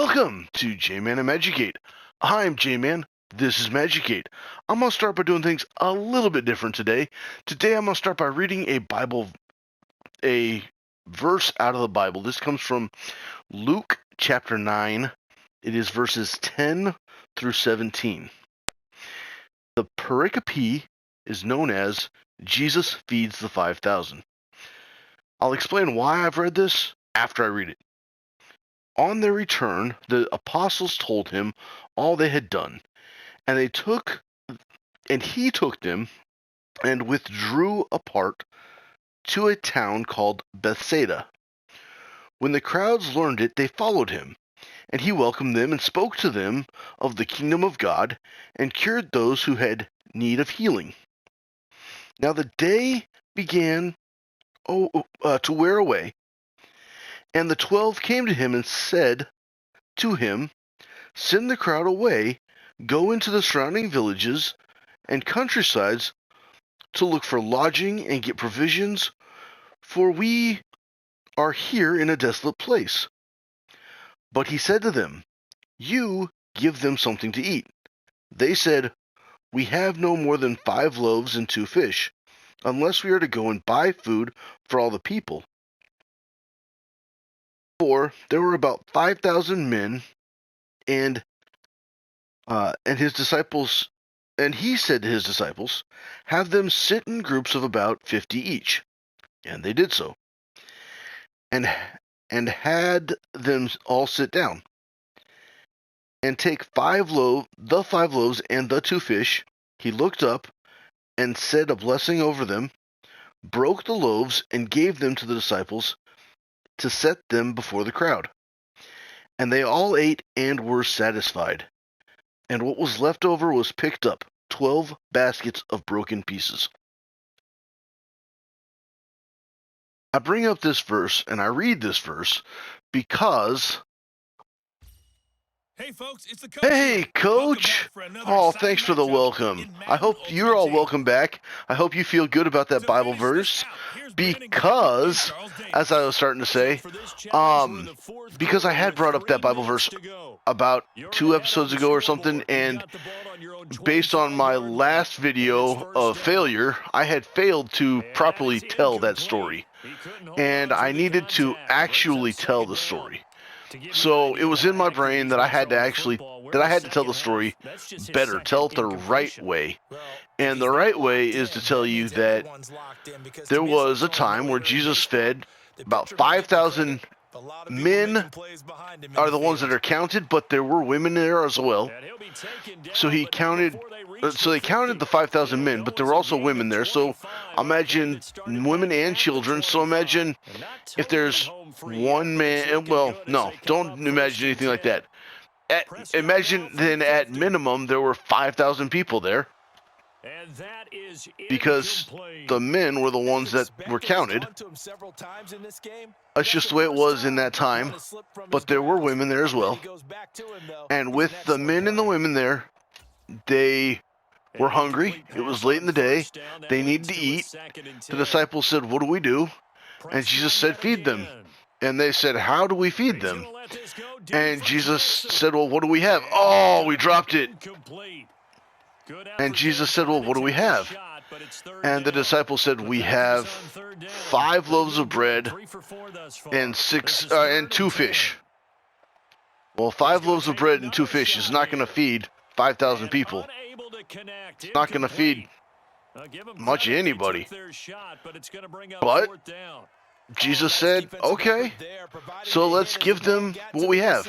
Welcome to J-Man and Magicate. I'm J-Man. This is Magicate. I'm going to start by doing things a little bit different today. Today I'm going to start by reading a verse out of the Bible. This comes from Luke chapter 9. It is verses 10 through 17. The pericope is known as Jesus feeds the 5,000. I'll explain why I've read this after I read it. On their return, the apostles told him all they had done, and he took them and withdrew apart to a town called Bethsaida. When the crowds learned it, they followed him, and he welcomed them and spoke to them of the kingdom of God and cured those who had need of healing. Now the day began to wear away, and the 12 came to him and said to him, "Send the crowd away, go into the surrounding villages and countrysides to look for lodging and get provisions, for we are here in a desolate place." But he said to them, "You give them something to eat." They said, "We have no more than 5 loaves and 2 fish, unless we are to go and buy food for all the people." For there were about 5,000 men, and his disciples, and he said to his disciples, "Have them sit in groups of about 50 each." And they did so, and had them all sit down, and take the 5 loaves and the 2 fish. He looked up and said a blessing over them, broke the loaves, and gave them to the disciples to set them before the crowd. And they all ate and were satisfied. And what was left over was picked up, 12 baskets of broken pieces. I bring up this verse and I read this verse because... Hey folks, it's the coach. Hey coach! Oh, thanks for the welcome. I hope you're all welcome back. I hope you feel good about that Bible verse, because, as I was starting to say, because I had brought up that Bible verse about 2 episodes ago or something, and based on my last video of failure, I had failed to properly tell that story, and I needed to actually tell the story. So it was in my brain that I had to tell the story better, tell it the right way. And the right way is to tell you that there was a time where Jesus fed about 5,000 men are the ones that are counted, but there were women there as well. So they counted the 5,000 men, but there were also women there. So imagine women and children. So imagine if there's one man. Well, no, don't imagine anything like that. Imagine then at minimum there were 5,000 people there, because the men were the ones that were counted. That's just the way it was in that time, but there were women there as well. And with the men and the women there, they were hungry. It was late in the day. They needed to eat. The disciples said, "What do we do?" And Jesus said, "Feed them." And they said, "How do we feed them?" And Jesus said, "Well, what do we have?" "Oh, we dropped it." And Jesus said, "Well, what do we have?" And the disciples said, "We have 5 loaves of bread and 2 fish." Well, 5 loaves of bread and 2 fish is not going to feed 5,000 people. It's not going to feed much of anybody. But Jesus said, "Okay, so let's give them what we have."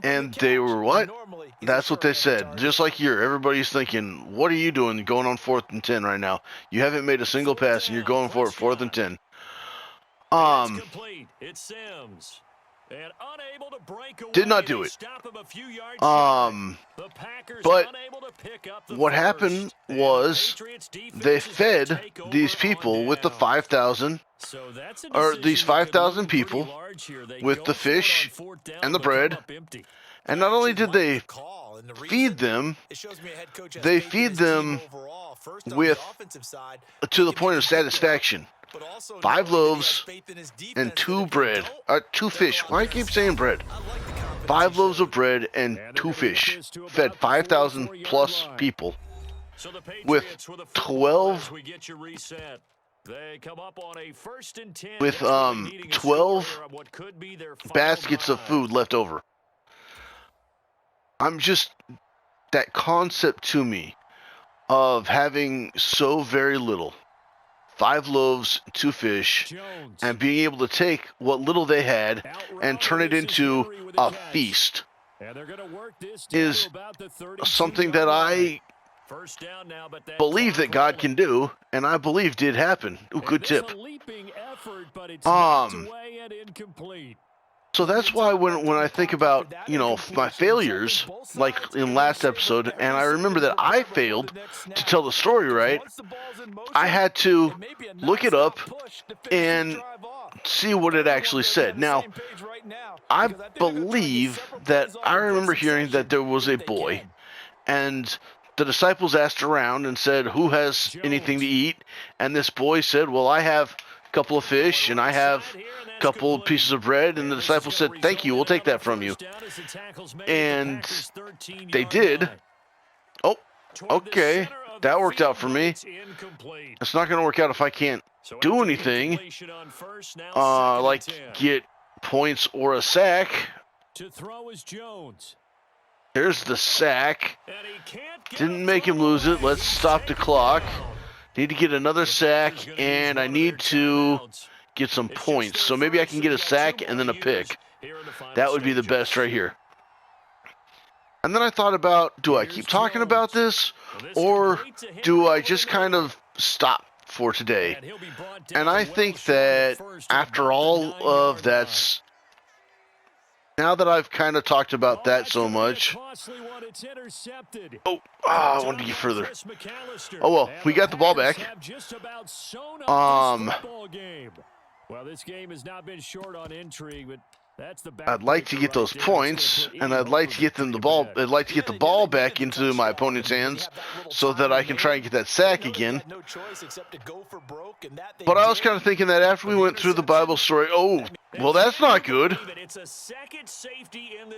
And they were what? That's what they said. Just like here, everybody's thinking, "What are you doing going on 4th and 10 right now? You haven't made a single pass and you're going for it 4th and 10. Did not do it. But what happened was they fed these people with the 5,000, or these 5,000 people with the fish and the bread. And not only did they feed them, they feed them to the point of satisfaction. 5 loaves and 2 fish. Why do I keep saying bread? 5 loaves of bread and 2 fish. Fed 5,000 plus people with 12 with 12 baskets of food left over. I'm just, that concept to me of having so very little, 5 loaves, 2 fish, and being able to take what little they had and turn it into a feast is something that I believe that God can do, and I believe did happen. Ooh, good tip. So that's why when I think about, my failures, like in last episode, and I remember that I failed to tell the story right, I had to look it up and see what it actually said. Now, I believe that I remember hearing that there was a boy, and the disciples asked around and said, who has anything to eat? And this boy said, well, I have a couple of fish and I have a couple of pieces of bread. And the disciples said, thank you, we'll take that from you. And they did. Oh, okay, that worked out for me. It's not going to work out if I can't do anything, like get points or a sack. Here's the sack. Didn't make him lose it. Let's stop the clock. Need to get another sack, and I need to get some points. So maybe I can get a sack and then a pick. That would be the best right here. And then I thought about, do I keep talking about this, or do I just kind of stop for today? And I think that after all of that's, now that I've kind of talked about that so much, I wanted to get further. Oh well, we got the ball back. Well, this game has not been short on intrigue, but that's the I'd like to get those points, and I'd like to get them the ball. I'd like to get the ball back into my opponent's hands, so that I can try and get that sack again. But I was kind of thinking that after we went through the Bible story, oh, well, that's not good. That's the second safety of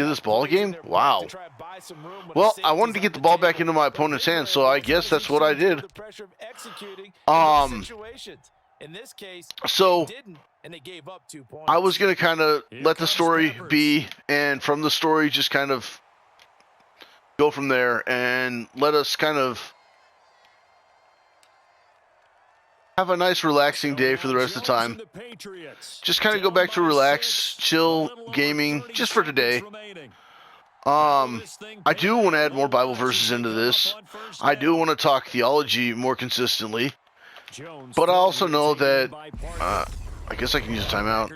this ball game? Wow. Well, I wanted to get the ball back into my opponent's hands, so I guess that's what I did. So I was going to kind of let the story be, and from the story just kind of go from there, and let us kind of have a nice relaxing day for the rest of the time. Just kind of go back to relax, chill, gaming, just for today. I do want to add more Bible verses into this. I do want to talk theology more consistently. But I also know that, I guess I can use a timeout.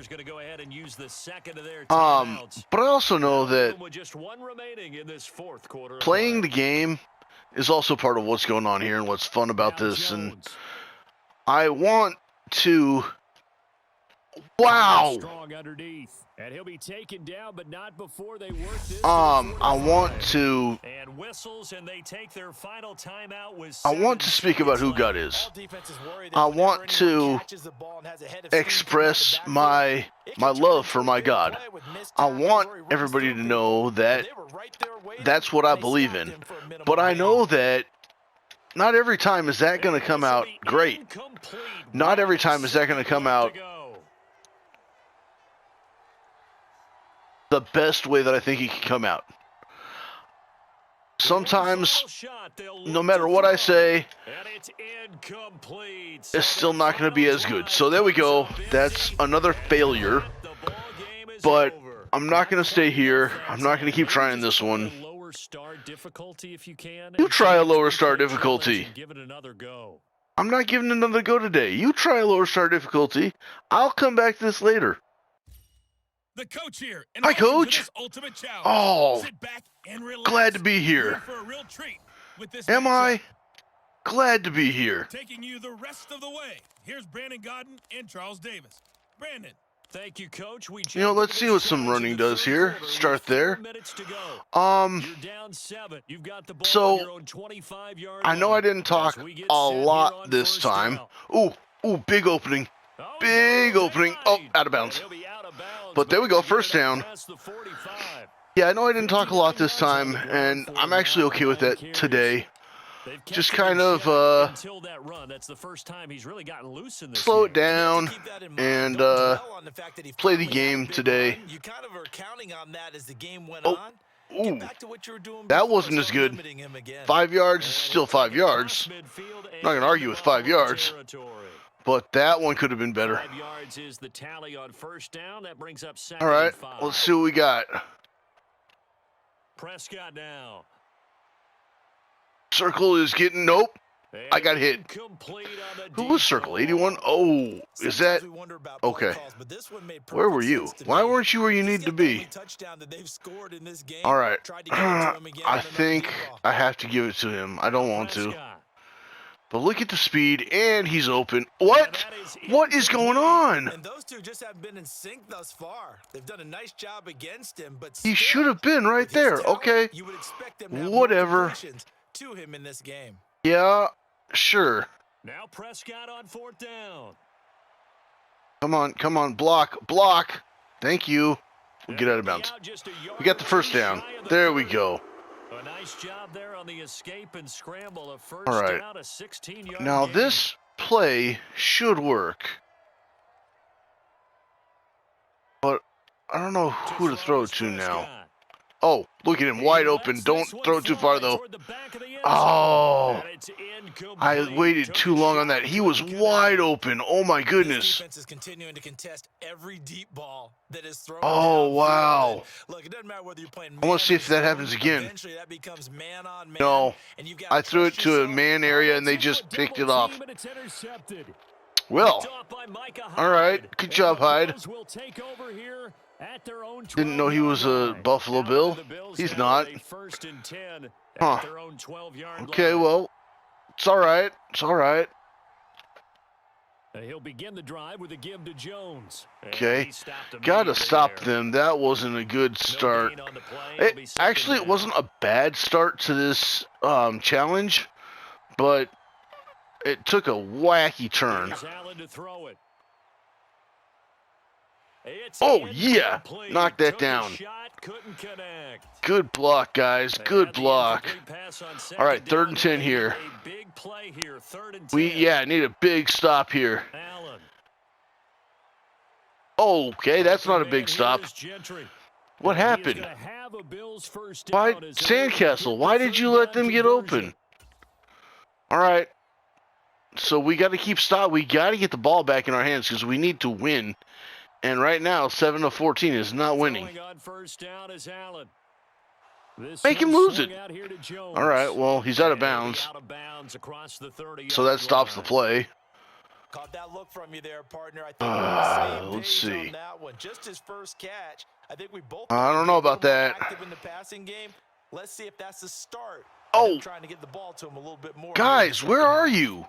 But I also know that playing the game is also part of what's going on here and what's fun about this. And I want to... Wow! And he'll be taken down, but not before they work this. I want to. And whistles, and they take their final timeout with. I want to speak about who God is. I want to express my love for my God. I want everybody to know that that's what I believe in. But I know that not every time is that going to come out great. Not every time is that going to come out the best way that I think it can come out. Sometimes, no matter what I say, it's still not going to be as good. So there we go. That's another failure. But I'm not going to stay here. I'm not going to keep trying this one. You try a lower star difficulty. I'm not giving it another go today. You try a lower star difficulty. I'll come back to this later. The coach here. Hi, Coach. Oh, glad to be here. Am I? Glad to be here. Taking you the rest of the way. Here's Brandon Godden and Charles Davis. Brandon. Thank you, Coach. Let's see what some running does here. Start there. So, I know I didn't talk a lot this time. Ooh, big opening. Big opening. Oh, out of bounds. But there we go, first down. Yeah, I know I didn't talk a lot this time, and I'm actually okay with that today. Just kind of slow it down and play the game today. Ooh, that wasn't as good. 5 yards is still 5 yards. I'm not going to argue with 5 yards. But that one could have been better. 5 yards is the tally on first down. That brings up second. All right, and 5. let's see what we got. Prescott now. Circle is getting, nope. I got hit. Who was circle? 81? Oh, is that? Okay. Where were you? Why weren't you where you need to be? All right. I think I have to give it to him. I don't want to. But look at the speed, and he's open. What? What is going on? And those two just haven't been in sync thus far. They've done a nice job against him, but he should have been right there. Okay. You would expect them to have whatever. To him in this game. Yeah, sure. Now Prescott on fourth down. Come on, block. Thank you. We'll get out of bounds. We got the first down. There we go. A nice job there on the escape and scramble. A first all right. down, a 16-yard now gain. This play should work. But I don't know who to throw to now. Oh, look at him, wide open. Don't throw it too far, though. Oh, I waited too long on that. He was wide open. Oh, my goodness. Defense is continuing to contest every deep ball that is thrown. Oh, wow. Look, it doesn't matter whether you're playing. I want to see if that happens again. Eventually, that becomes man on man. No, I threw it to a man area, and they just picked it off. Well, all right. Good job, Hyde. Didn't know he was a Buffalo Bill. He's not. Huh. Okay, well, it's all right. It's all right. He'll begin the drive with a give to Jones. Okay. Gotta stop them. That wasn't a good start. Actually, it wasn't a bad start to this challenge, but it took a wacky turn. Oh, yeah. Knock that down. Good block, guys. Good block. All right, 3rd and 10 here. We need a big stop here. Oh, okay, that's not a big stop. What happened? Why, Sandcastle, why did you let them get open? All right. So we got to keep stop. We got to get the ball back in our hands because we need to win. And right now, 7-14 is not winning. Make him lose it. All right, well, he's out of bounds. So that stops the play. Caught that look from you there, partner. I think let's see. Just his first catch. I think we both I don't know about that. Active in the passing game. Let's see if that's the start. Oh, trying to get the ball to him a little bit more. Guys, where are you?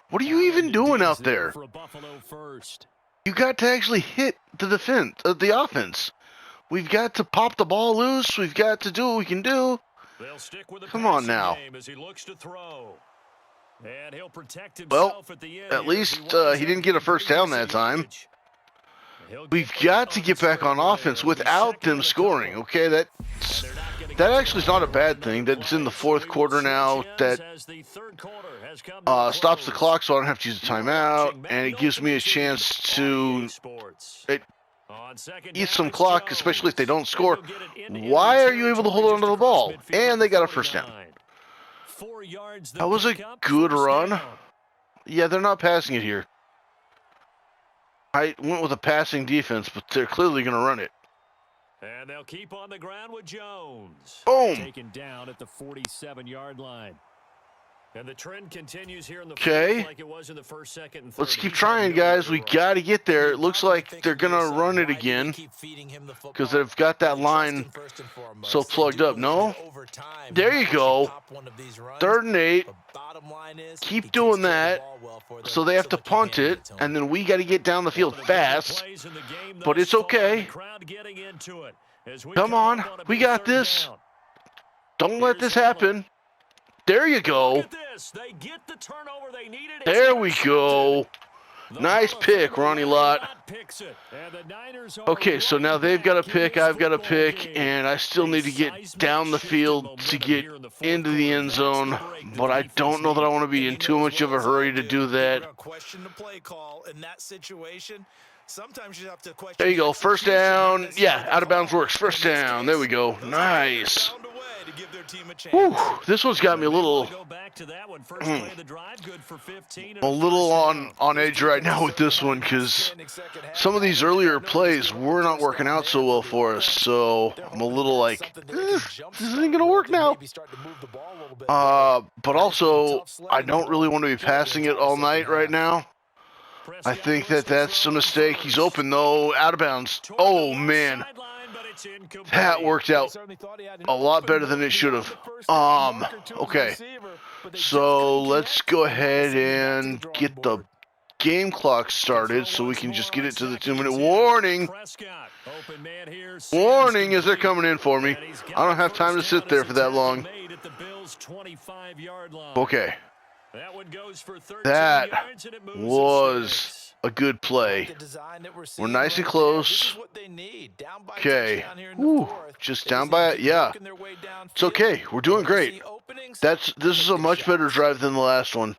What are you even doing out there? You got to actually hit the defense, the offense. We've got to pop the ball loose. We've got to do what we can do. Come on now. Well, at least he didn't get a first down that time. We've got to get back on offense without them scoring. Okay, that actually is not a bad thing. That's in the 4th quarter now. That stops the clock, so I don't have to use a timeout, and it gives me a chance to eat some clock, especially if they don't score. Why are you able to hold on to the ball? And they got a first down. That was a good run. Yeah, they're not passing it here. I went with a passing defense, but they're clearly going to run it. And they'll keep on the ground with Jones. Boom. Taken down at the 47-yard line. And the trend continues here in the okay. like it was in the first, second, and third. Let's keep trying, guys. We got to get there. It looks like they're going to run it again because they've got that line so plugged up. No? There you go. 3rd and 8. Keep doing that. So they have to punt it, and then we got to get down the field fast. But it's okay. Come on. We got this. Don't let this happen. There you go. There we go. Nice pick, Ronnie Lott. Okay, so now they've got a pick, I've got a pick, and I still need to get down the field to get into the end zone, but I don't know that I want to be in too much of a hurry to do that. Question the play call in that situation. Sometimes you have to question. There you go, first down. Yeah, out of bounds works. First down. There we go. Nice. Whew, this one's got me a little on edge right now with this one because some of these earlier plays were not working out so well for us. So I'm a little like, this isn't gonna work now. But also, I don't really want to be passing it all night right now. I think that's a mistake. He's open though, out of bounds. Oh man, that worked out a lot better than it should have. Okay, so let's go ahead and get the game clock started so we can just get it to the 2-minute warning. Warning as they're coming in for me. I don't have time to sit there for that long. Okay. That was a good play. We're nice and close. Okay. Whew, just down by it. Yeah. It's okay. We're doing great. This is a much better drive than the last one.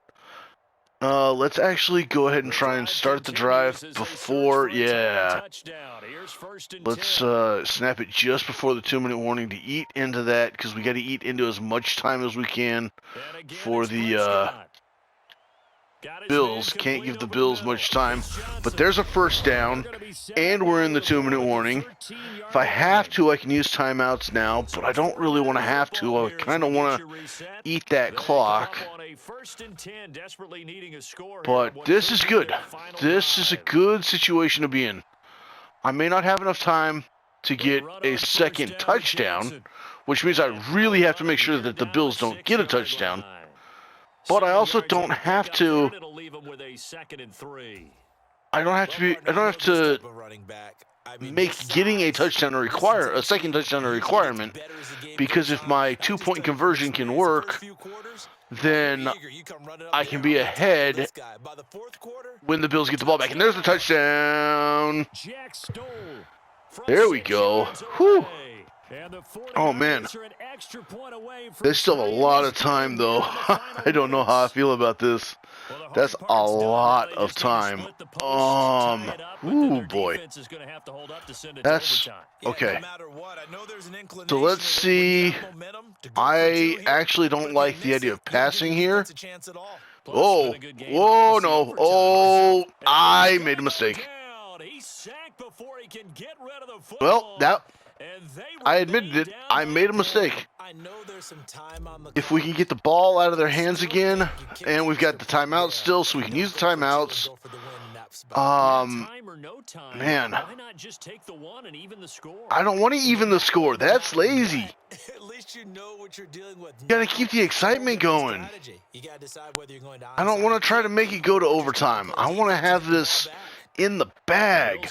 Let's actually go ahead and try and start the drive before, yeah. Let's snap it just before the 2-minute warning to eat into that, because we got to eat into as much time as we can for the Bills. Can't give the Bills much time, but there's a first down, and we're in the 2-minute warning. If I have to, I can use timeouts now, but I don't really want to have to. I kind of want to eat that clock. But this is good. This is a good situation to be in. I may not have enough time to get a second touchdown, which means I really have to make sure that the Bills don't get a touchdown. But I also don't have to. I don't have to make getting a touchdown a second touchdown a requirement, because if my 2-point conversion can work, then I can be ahead when the Bills get the ball back. And there's the touchdown. There we go. Whew. Oh, man. There's still a lot of time, though. I don't know how I feel about this. That's a lot of time. Ooh, boy. That's okay. So let's see. I actually don't like the idea of passing here. Oh, whoa, no. Oh, I made a mistake. Well, I admitted it. I made a mistake. If we can get the ball out of their hands again, and we've got the timeout still, so we can use the timeouts. Man, I don't want to even the score. That's lazy. You gotta keep the excitement going. I don't want to try to make it go to overtime. I want to have this in the bag.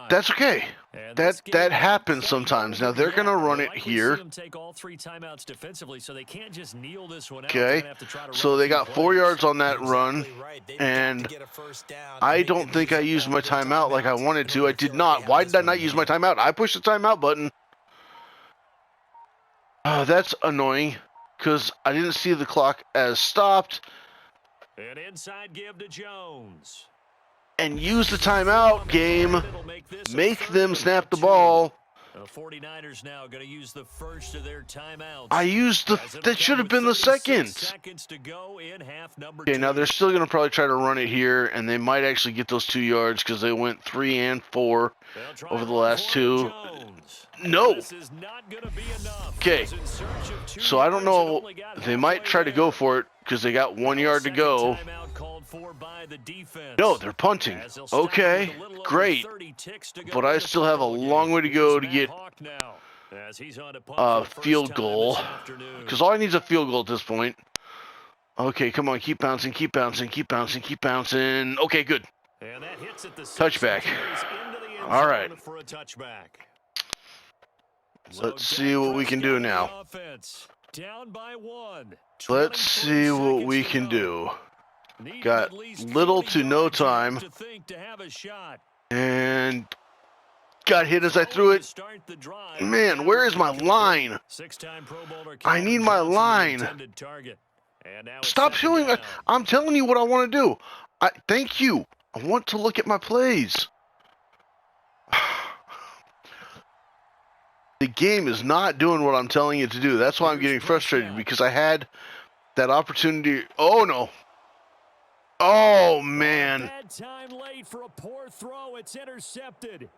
That's okay. That happens sometimes. Now they're gonna run it here. Okay. So they got 4 yards on that run, and I don't think I used my timeout like I wanted to. I did not. Why did I not use my timeout? I pushed the timeout button. That's annoying because I didn't see the clock as stopped. An inside give to Jones. And use the timeout game. Make them snap the ball. The 49ers now going to use the first of their timeouts. I used that should have been the second. Seconds to go in half number okay, 2. now they're still going to probably try to run it here, and they might actually get those 2 yards because they went 3 and 4 over the last 2. No. Okay. So I don't know. They might try to go for it because they got 1 yard to go. No, they're punting. Okay, great. But I still have a long way to go to get a field goal. Because all I need is a field goal at this point. Okay, come on, keep bouncing, keep bouncing, keep bouncing, keep bouncing. Okay, good. Touchback. All right. Let's see what we can do now. Let's see what we can do. Needed Got at least little 40 to no yards here time. to think to have a shot. And got hit as I threw Throwing it. to start the drive, Man, that where will is be my complete. line? Six-time Pro Bowler I Calvin need my Johnson, the line. intended target. And now it's Stop second showing me. down. I'm telling you what I want to do. Thank you. I want to look at my plays. The game is not doing what I'm telling it to do. That's why I'm getting frustrated, because I had that opportunity. Oh, no. Oh, man. Bad time late for a poor throw. It's intercepted.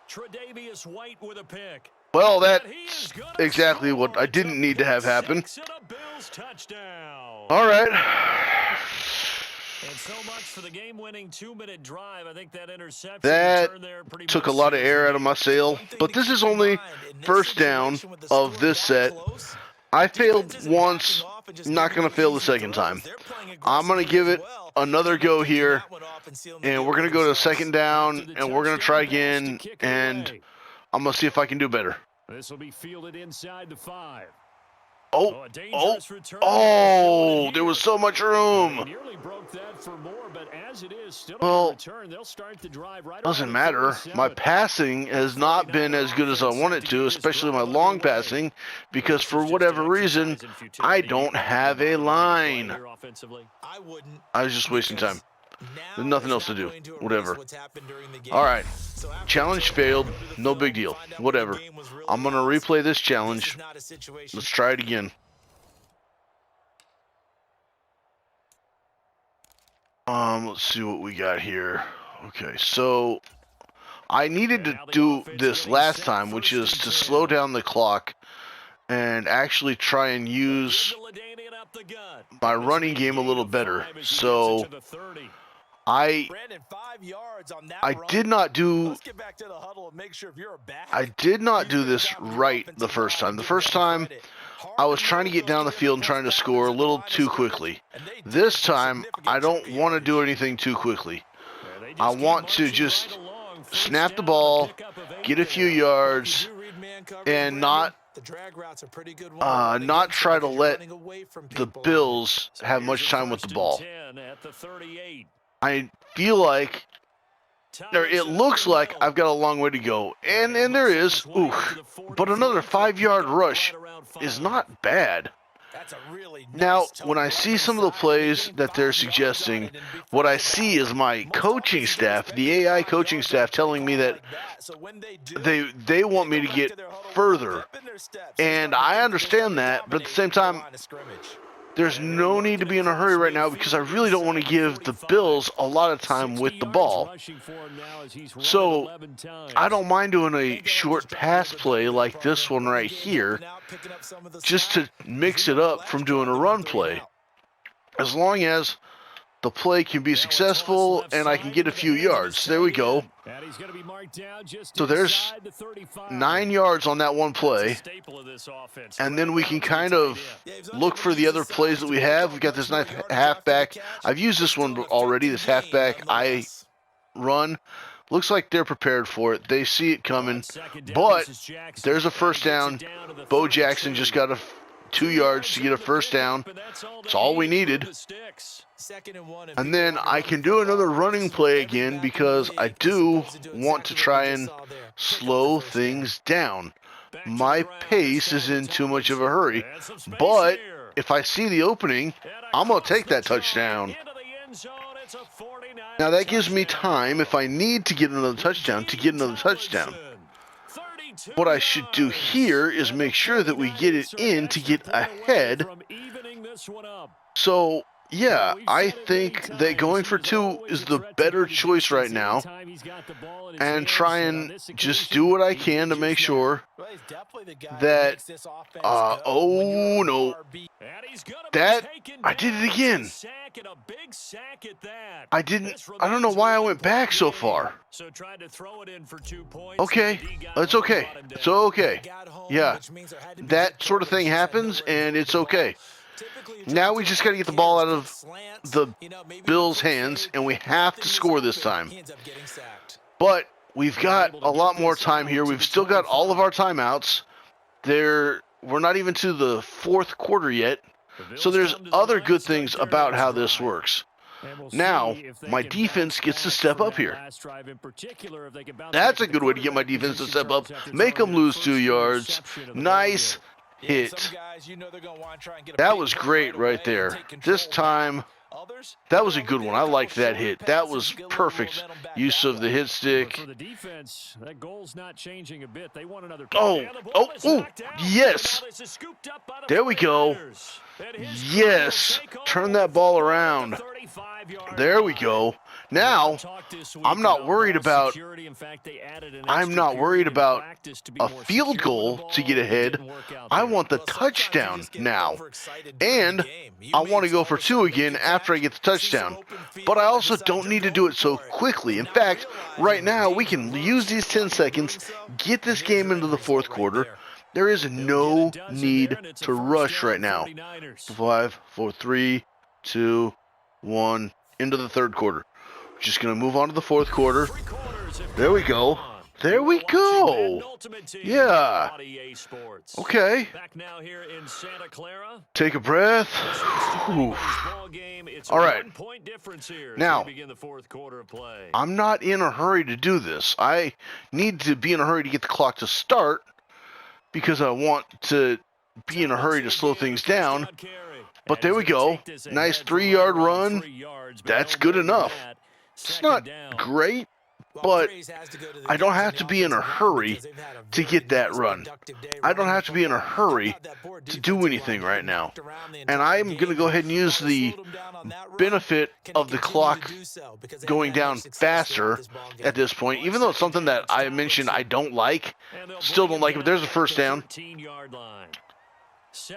Tre'Davious White with a pick. Well, And that's he is gonna exactly what score. I It's a didn't need to have pick happen. six and a Bills touchdown. All right. And so much for the game-winning 2-minute drive. I think that interception That return there pretty took a much lot of seals air the out of deal. my sail. But this is only first down of this set. I failed once. I'm not going to fail the second time. I'm going to give it another go here. And we're going to go to second down. And we're going to try again. And I'm going to see if I can do better. This will be fielded inside the 5. Oh, a dangerous return. there was so much room. Nearly broke that for more, but as it is, still Well, a return. They'll start the drive right doesn't matter. My passing has not been as good as I want it to, especially my long passing, because for whatever reason, I don't have a line. I was just wasting time. There's nothing else to do. Whatever. All right. Challenge failed. No big deal. Whatever. I'm going to replay this challenge. Let's try it again. Let's see what we got here. Okay, so I needed to do this last time, which is to slow down the clock and actually try and use my running game a little better. So I did not do this right the first time. The first time I was trying to get down the field and trying to score a little too quickly. This time I don't want to do anything too quickly. I want to just snap the ball, get a few yards, and not try to let the Bills have much time with the ball. I feel like, or it looks like I've got a long way to go, and there is, but another 5-yard rush is not bad. Now, when I see some of the plays that they're suggesting, what I see is my coaching staff, the AI coaching staff, telling me that they want me to get further, and I understand that, but at the same time, there's no need to be in a hurry right now because I really don't want to give the Bills a lot of time with the ball. So I don't mind doing a short pass play like this one right here, just to mix it up from doing a run play. As long as the play can be successful and I can get a few yards. There we go. So there's 9 yards on that one play. And then we can kind of look for the other plays that we have. We've got this nice halfback. I've used this one already, this halfback I run. Looks like they're prepared for it. They see it coming. But there's a first down. Bo Jackson just got 2 yards to get a first down. That's all we needed. And then I can do another running play again because I do want to try and slow things down. My pace is in too much of a hurry. But if I see the opening, I'm going to take that touchdown. Now that gives me time, if I need to get another touchdown, to get another touchdown. What I should do here is make sure that we get it in to get ahead. So, yeah, I think that going for 2 is the better choice right now. And try and just do what I can to make sure that, oh no, that, I did it again. I don't know why I went back so far. Okay, it's okay. It's okay. Yeah, that sort of thing happens and it's okay. Now we just got to get the ball out of the Bills' hands, and we have to score this time. But we've got a lot more time here. We've still got all of our timeouts. We're not even to the fourth quarter yet. So there's other good things about how this works. Now, my defense gets to step up here. That's a good way to get my defense to step up. Make them lose 2 yards. Nice hit. That was great right there. This time, that was a good one. I liked that hit. That was perfect use of the hit stick. Oh, yes. There we go. Yes. Turn that ball around. There we go. Now, I'm not worried about a field goal to get ahead. I want the touchdown now. And I want to go for 2 again after I get the touchdown. But I also don't need to do it so quickly. In fact, right now, we can use these 10 seconds, get this game into the 4th quarter. There is no need to rush right now. 5, 4, 3, 2, 1, into the 3rd quarter. Just going to move on to the 4th quarter. There we go. There we go. Yeah. Okay. Take a breath. All right. Now, I'm not in a hurry to do this. I need to be in a hurry to get the clock to start because I want to be in a hurry to slow things down. But there we go. Nice 3-yard run. That's good enough. It's not great, but I don't have to be in a hurry to get that run. I don't have to be in a hurry to do anything right now. And I'm going to go ahead and use the benefit of the clock going down faster at this point, even though it's something that I mentioned I don't like. Still don't like it, but there's a first down.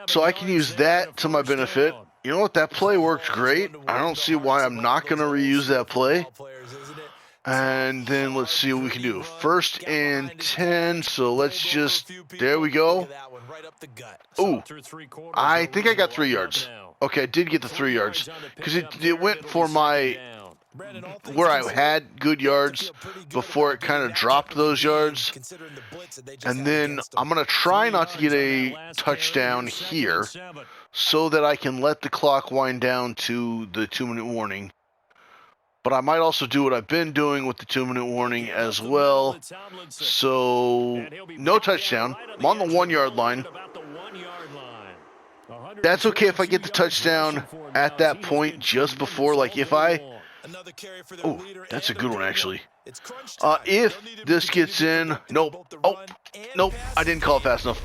So I can use that to my benefit. You know what? That play worked great. I don't see why I'm not going to reuse that play. And then let's see what we can do. 1st and 10. So let's just, there we go. Ooh, I think I got 3 yards. Okay, I did get the 3 yards because it went for my, where I had good yards before it kind of dropped those yards. And then I'm going to try not to get a touchdown here so that I can let the clock wind down to the 2-minute warning. But I might also do what I've been doing with the 2-minute warning as well. So, no touchdown. I'm on the 1-yard line. That's okay if I get the touchdown at that point just before, like if I... Oh, that's a good one, actually. If this gets in... Nope. Oh, nope. I didn't call it fast enough.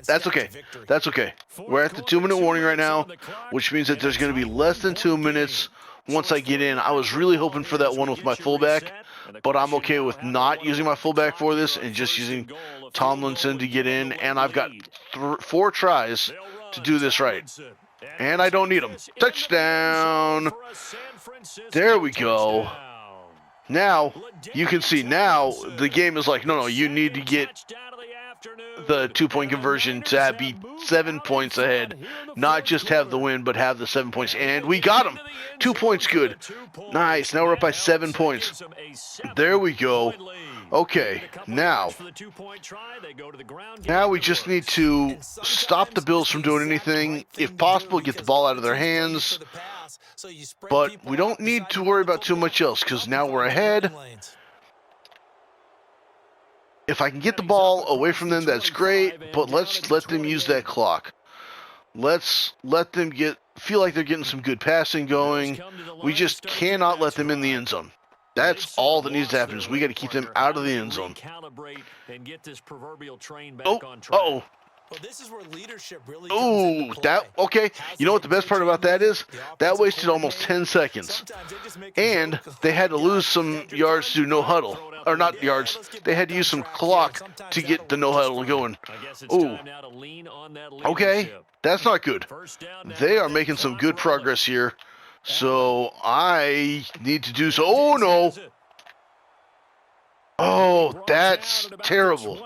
That's okay. That's okay. We're at the 2-minute warning right now, which means that there's going to be less than 2 minutes once I get in. I was really hoping for that one with my fullback, but I'm okay with not using my fullback for this and just using Tomlinson to get in. And I've got 4 tries to do this right. And I don't need them. Touchdown. There we go. Now, you can see now the game is like, no, you need to get the 2-point conversion to be 7 points ahead. Not just have the win, but have the 7 points. And we got them. 2 points good. Nice. Now we're up by 7 points. There we go. Okay, now we just need to stop the Bills from doing anything. If possible, get the ball out of their hands. But we don't need to worry about too much else because now we're ahead. If I can get the ball away from them, that's great, but let's let them use that clock. Let's let them feel like they're getting some good passing going. We just cannot let them in the end zone. That's all that needs to happen is we got to keep them out of the end zone. Uh-oh. Oh, okay. You know what the best part about that is? That wasted almost 10 seconds. And they had to lose some yards to no huddle. Or not yards. They had to use some clock to get the no huddle going. Oh. Okay. That's not good. They are making some good progress here. So I need to do so. Oh, no. Oh, that's terrible.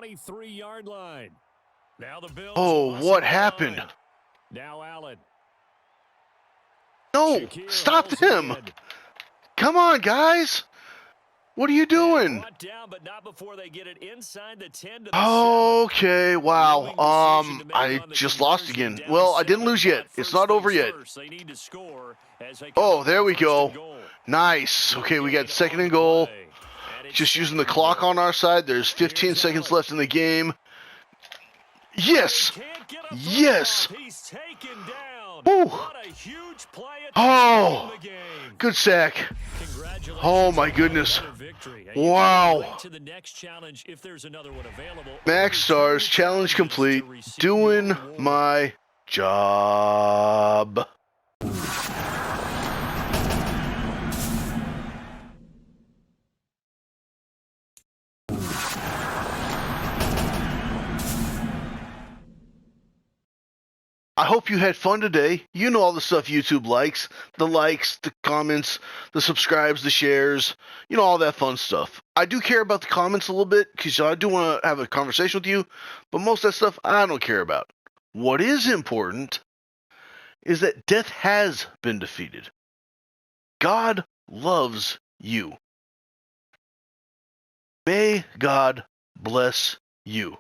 Oh, what happened? No, stop him. Come on, guys. What are you doing? Brought down, but not before they get it inside the 10 to the 7. Okay, wow. Viewing decision to make I on the just lost conversion, again. down Well, I didn't 7, lose yet. but It's first not over things yet. first, they need to score as they come Oh, up there on we first go. and goal. Nice. Okay, we got Gain second on and the goal. play. And it's Just using the second clock goal. on our side. There's 15 Here's seconds Allen. left in the game. They Yes. can't get a throw Yes. off. He's taken down. Woo. What a huge play at Oh, the game. good sack. Congratulations Oh, my on goodness. another victory. And you can Wow. go right to the next challenge if there's another one available. Max stars, challenge complete. Doing my job. I hope you had fun today. You know all the stuff YouTube likes. The likes, the comments, the subscribes, the shares. You know, all that fun stuff. I do care about the comments a little bit because I do want to have a conversation with you. But most of that stuff I don't care about. What is important is that death has been defeated. God loves you. May God bless you.